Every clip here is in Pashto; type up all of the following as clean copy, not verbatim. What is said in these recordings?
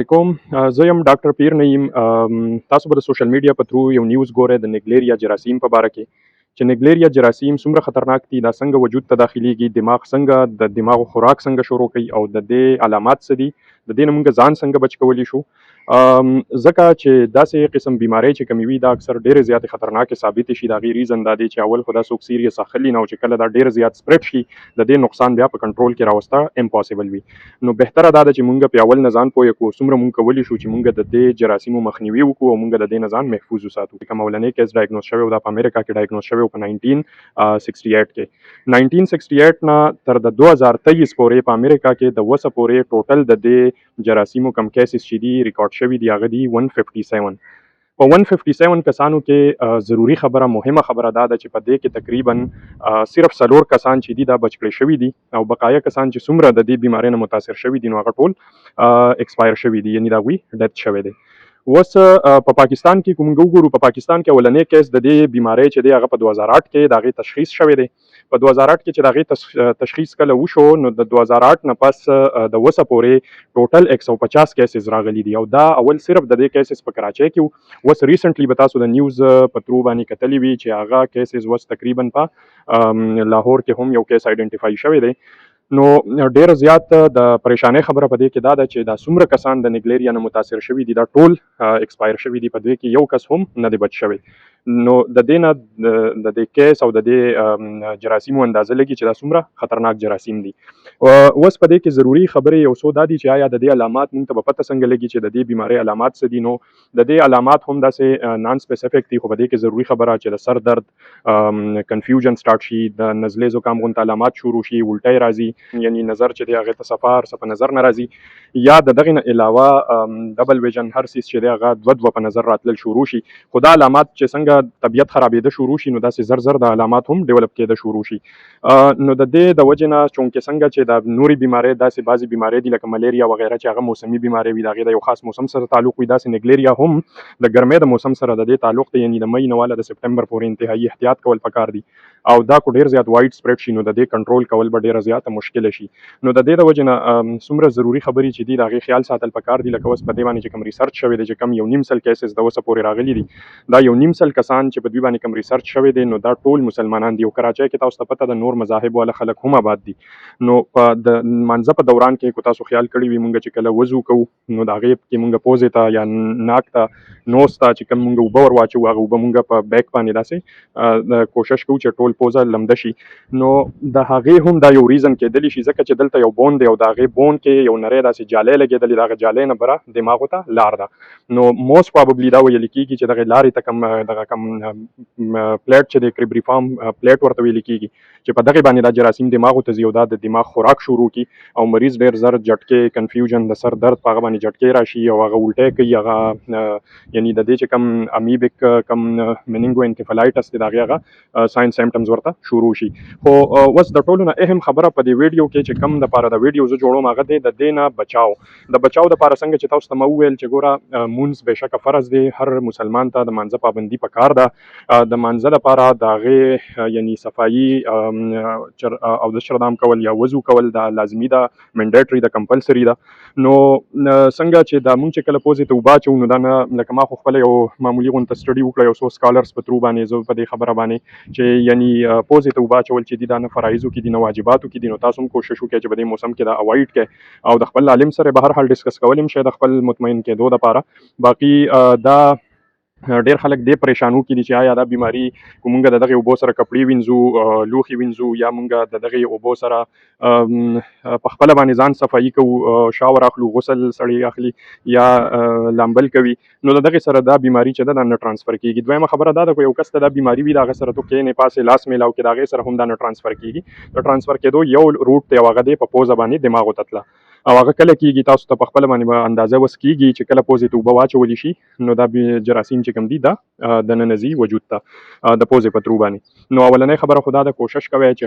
کوم زه یم ډاکټر پیر نعیم. تاسو به د سوشل میډیا په تھرو یو نیوز ګورئ د نیګلیریا جراثیم په باره کې چې نیګلیریا جراثیم څومره خطرناک دي، دا څنګه وجود ته داخليږي، دماغ څنګه د دماغ خوراک څنګه شروع کوي او د دې علامات څه دي، د دې نه موږ ځان څنګه بچ کولی شو. ځکه چې داسې قسم بیماری چې کومې وي دا اکثر ډېرې زیاتې خطرناکې ثابتې شي. د هغې ریزن دا دی چې اول خو دا څوک سیریس اخلي نه، او چې کله دا ډېر زیات سپریډ شي د دې نقصان بیا په کنټرول کې راوسته امپاسبل وي. نو بهتره دا ده چې مونږ په اول نه ځان پوه کړو، څومره مونږ کولی شو چې مونږ د دې جراثیمو مخنیوي وکړو او مونږ د دې نه ځان محفوظ وساتو. کوم اولنی کیس ډایګنوز شوی و دا په امریکا کې ډایګنوز شوی و په 1968 کې. 1968 نه تر د 2023 پورې په امریکا کې د وسه پورې ټوټل د دې جراثیمو کم کیسز چې دي ریکارډ شوي دي هغه دي 157. په 157 کسانو کې ضروری خبره مهمه خبره دا ده چې په دې کې تقریبا صرف 4 کسان چې دي دا بچ کړي شوي دي او بقایا کسان چې څومره د دې بیمارۍ نه متاثر شوي دي نو هغه ټول ایکسپایر شوي دي، یعنی دا وی ډیت شوی دی. اوس په پاکستان کې کوم وګورو، په پاکستان کې اولنی کیس د دې بیماری چې دی هغه په 2008 کې د هغې تشخیص شوی دی. په 2008 کې چې د هغې تشخیص کله وشو نو د 2008 نه پس د وسه پورې ټوټل 150 کیسز راغلي دي او دا اول صرف د دې کیسز په کراچۍ کې وو. اوس ریسنټلی به تاسو د نیوز په ترو باندې کتلی وي چې هغه کیسز اوس تقریبا په لاهور کې هم یو کیس آیډنټیفای شوی دی. نو ډیر زیات د پریشانۍ خبره په دې کې دا ده چې دا څومره کسان د نیګلیریا نه متاثر شوي دي دا ټول ایکسپایر شوي دي، په دې کې یو کس هم نه دی بچ شوی. نو د دې نه د دې کیس او د دې جراثیمو اندازه لګي چې دا څومره خطرناک جراثیم دي. اوس په دې کې ضروری خبرې یو څو دا دي چې آیا د دې علامات موږ ته به پته څنګه لګي چې د دې بیماری علامات څه دي. نو د دې علامات هم داسې نان سپیسیفیک دي، خو په دې کې ضروری خبره چې د سر درد، کنفیوژن سٹارټ شي، د نزلې زکام غونته علامات شروع شي، الټۍ راځي، یعنی نظر چې دی هغه ته صفار په نظر نه راځي، یا د دغه نه علاوه ډبل ویژن هر سیس چې دی هغه دوه په نظر راتلل شروع شي. خو دا علامات چې څنګه طبیعت خرابېده شروع شي نو داسې زر زر د علامات هم ډیولپ کېده شروع شي. نو د دې د وجې نه چونکې څنګه چې د نوري بیماری داسې بعضې بیماری دي لکه ملیریا وغیره چې هغه موسمي بیماری وي، د هغې د یو خاص موسم سره تعلق وي، داسې نیګلیریا هم د ګرمۍ د موسم سره د دې تعلق دی، یعنی د مئی نه واله د سپټمبر پورې انتهایی احتیاط کول پکار دي او دا کو ډیر زیات وایډ سپریډ شي نو د دې کنټرول کول به ډیره زیاته مشکل شي. نو د دې د وجې نه څومره ضروری خبرې چې دي د هغې خیال ساتل پکار دي. لکه اوس په دې باندې چې کوم ریسرچ شوی دی چې کوم 1.5 کیسز د اوسه پورې راغلي دي، دا 1.5 کسان چې په دوی باندې کوم ریسرچ شوی دی نو دا ټول مسلمانان دي او کراچۍ کې تاسو ته پته د نور مذاهب والا خلک هم آباد دي. نو په د مانځه په دوران کې کو تاسو خیال کړی وي مونږ چې کله وضو کوو نو د هغې کې مونږ پوزې ته یا ناک ته نوز ته چې کوم مونږ اوبه ور واچوو هغه اوبه مونږ په بیک باندې داسې کوشش کوو چې ټول پوزه لمده شي. نو د هغې هم دا یو ریزن کېدلی شي ځکه چې دلته یو بون دی او د هغې بون کې یو نری داسې جالی لګېدلې، د هغه جالی نه بره دماغو ته لار ده. نو موست پراببلي دا ویل کېږي چې دغه لارې ته کم پلیټ چې دی کریبریفام پلیټ ورته ویل کېږي چې په دغه باندې دا جراثیم دماغو ته ځي او دا د دماغ خوراک شروع کی او مریض ډیر زر جټکې، کنفیوژن، د سر درد په هغه باندې جټکې راشي او هغه الټۍ کوي، هغه یعنی د دې چې کم امیبک کم منینګو انکفلایټس دی د هغې هغه ساین سیمټمز ورته شروع شي. خو اوس د ټولو نه اهم خبره په دې ویډیو کې چې کم دپاره د ویډیو زه جوړوم هغه دی د دې نه بچاو. د بچاو دپاره څنګه چې تاسو ته ما وویل چې ګوره مونځ بېشکه فرض دی، هر مسلمان ته د مانځه پابندي پکار ده. د مانځه دپاره د هغې یعنی صفایي او د شردام کول یا وضو کول دا لازمي ده، منډیټري ده، کمپلسري ده. نو څنګه چې دا مونږ چې کله پوزې ته اوبه اچوو نو دا نه لکه ما خو خپله یو معمولي غونته سټډي وکړه یو څو سکالرز په ترو باندې زه په دې خبره باندې چې یعنی پوزې ته اوبه اچول چې دي دا نه فرایضو کې دي نه واجباتو کې دي. نو تاسو هم کوشش وکړئ چې په دې موسم کې دا اوایډ کړئ او د خپل عالم سره به هر حال ډسکس کولی هم شئ د خپل مطمئن کېدو دپاره. باقي دا ډیر خلک دې پریشانو کې دي چې آیا دا بیماری که مونږ د دغې اوبو سره کپړې وینځو، لوښي وینځو یا مونږ د دغې اوبو سره په خپله باندې ځان صفایي کوو، شاور اخلو، غسل سړی اخلي یا لامبل کوي نو د دغې سره دا بیماری چې ده دا نه ټرانسفر کېږي. دویمه خبره دا ده که یو کس ته دا بیماری وي د هغه سره تو کښېنې پاسې لاس میلاو کې د هغې سره هم دا نه ټرانسفر کېږي. د ټرانسفر کېدو یو روټ دی او هغه دی په پوزه باندې دماغو ته تله او هغه کله کېږي تاسو ته په خپله باندې به اندازه وس کېږي چې کله پوزې ته اوبه واچولی شي نو دا جراثیم چې کوم دي دا دننه ځي وجود ته د پوزې په ترو باندې. نو اولنۍ خبره خو دا ده کوشش کوئ چې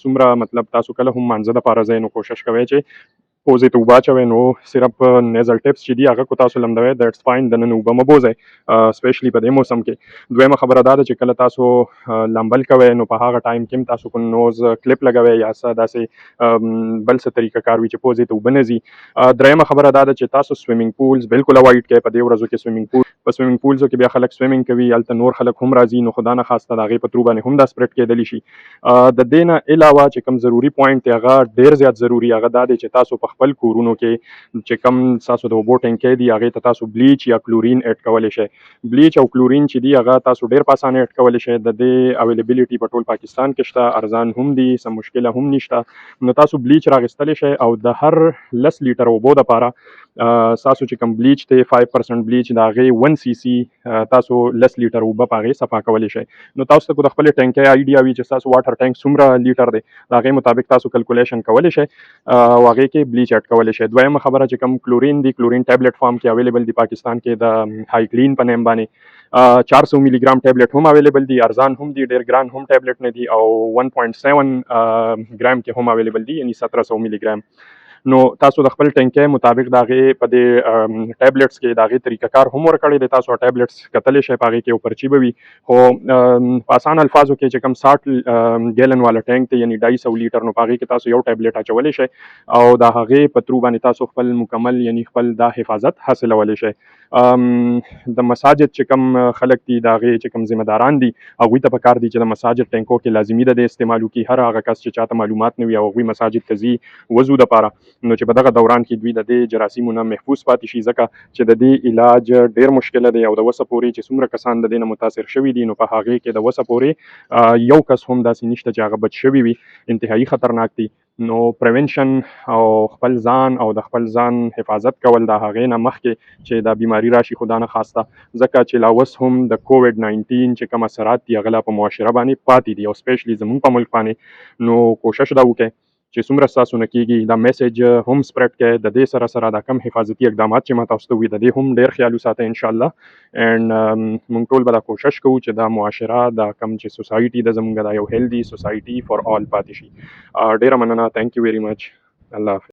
څومره مطلب تاسو کله هم مانځه دپاره ځئ نو کوشش کوئ چې پوزې ته اوبه اچوئ نو صرف نیزل ټپس چې دي هغه کو تاسو لمدوئ دیټس فاین، دننه اوبه مه بوځئ سپیشلی په دې موسم کې. دویمه خبره دا ده چې کله تاسو لامبل کوئ نو په هغه ټایم کې هم تاسو کو نوز کلپ لګوئ یا څه داسې بل څه طریقه کار وي چې پوزې ته اوبه نه ځي. دریمه خبره دا ده چې تاسو سویمینګ پولز بالکل اوایډ کړئ په دې ورځو کې. سویمینګ پولزو کې بیا خلک سویمینګ کوي، هلته نور خلک هم راځي، نو خدا نه خواسته د هغې په ترو باندې هم دا سپریډ کېدلی شي. د دې نه علاوه چې کوم ضروري پوینټ دی هغه ډېر زیات ضروري، هغه دا دی چې تاسو په خپل کورونو کې چې کوم تاسو د اوبو ټینکی دي هغې ته تاسو بلیچ یا کلورین ایډ کولی شئ. بلیچ او کلورین چې دي هغه تاسو ډېر په اسانه ایډ کولی شئ. د دې اویلیبیلیټي په ټول پاکستان کې شته، ارزان هم دي، څه مشکله هم نشته. نو تاسو بلیچ راغستلی شئ او د هر 10 لیټر اوبو دپاره تاسو چې کوم بلیچ دی 5% بلیچ د هغې 1 سی سی تاسو 10 لیټر اوبه په هغې صفا کولی شئ. نو تاسو ته د خپلې ټینکۍ آیډیا وي چې ستاسو واټر ټینک څومره لیټر دی، د هغې مطابق تاسو کلکولیشن کولی شئ او هغې کې بلیچ ایډ کولی شئ. دویمه خبره چې کوم کلورین دی، کلورین ټیبلټ فارم کې اویلیبل دی پاکستان کې د های کلین په نیم باندې 400 ملي ګرام ټیبلټ هم اویلیبل دی، ارزان هم دی، ډېر ګران هم ټیبلټ نه دی، او 1.7 ګرام کې هم اویلیبل دی، یعنی 1700 ملي ګرام. نو تاسو د خپل ټینکی مطابق د هغې په دې ټیبلټس کې د هغې طریقه کار هم ورکړی دی. تاسو ټیبلټس کتلی شئ، په هغې کې یو پرچي به وي، خو په اسان الفاظو کې چې کوم 60 ګیلن والا ټینک دی یعنی 250 لیټر، نو په هغې کې تاسو یو ټیبلټ اچولی شئ او د هغې په ترو باندې تاسو خپل مکمل یعنی خپل دا حفاظت حاصلولی شئ. د مساجد چې کوم خلک دي د هغې چې کوم ذمه داران دي هغوی ته پکار دي چې د مساجد ټینکو کې لازمي ده د استعمال وکړي. هر هغه کس چې چاته معلومات نه وي او هغوی مساجد ته ځي وضو دپاره، نو چې په دغه دوران کې دوی د دې جراثیمو نه محفوظ پاتې شي، ځکه چې د دې علاج ډېر مشکله دی او د وسه پورې چې څومره کسان د دې نه متاثر شوي دي نو په هغې کې د وسه پورې یو کس هم داسې نشته چې هغه بچ شوي وي. انتهایی خطرناک دي. نو پریونشن او خپل ځان او د خپل ځان حفاظت کول د هغې نه مخکې چې دا بیماری راشي خدا نه خواسته، ځکه چې لا اوس هم د کووډ 19 چې کوم اثرات دي هغه لا په معاشره باندې پاتې دي او سپیشلی زموږ په ملک باندې. نو کوشش دا وکړئ چې څومره ستاسو نه کېږي دا میسیج هم سپریډ کړئ. د دې سره سره دا کم حفاظتي اقدامات چې ما تاسو ته وي د دې هم ډېر خیال وساتئ انشاءالله. اینډ موږ ټول به دا کوشش کوو چې دا معاشره دا کم چې سوسایټي ده زموږ دا یو هیلدي سوسایټي فار آل پاتې شي. ډېره مننه. تھینک یو ویری مچ. الله حافظ.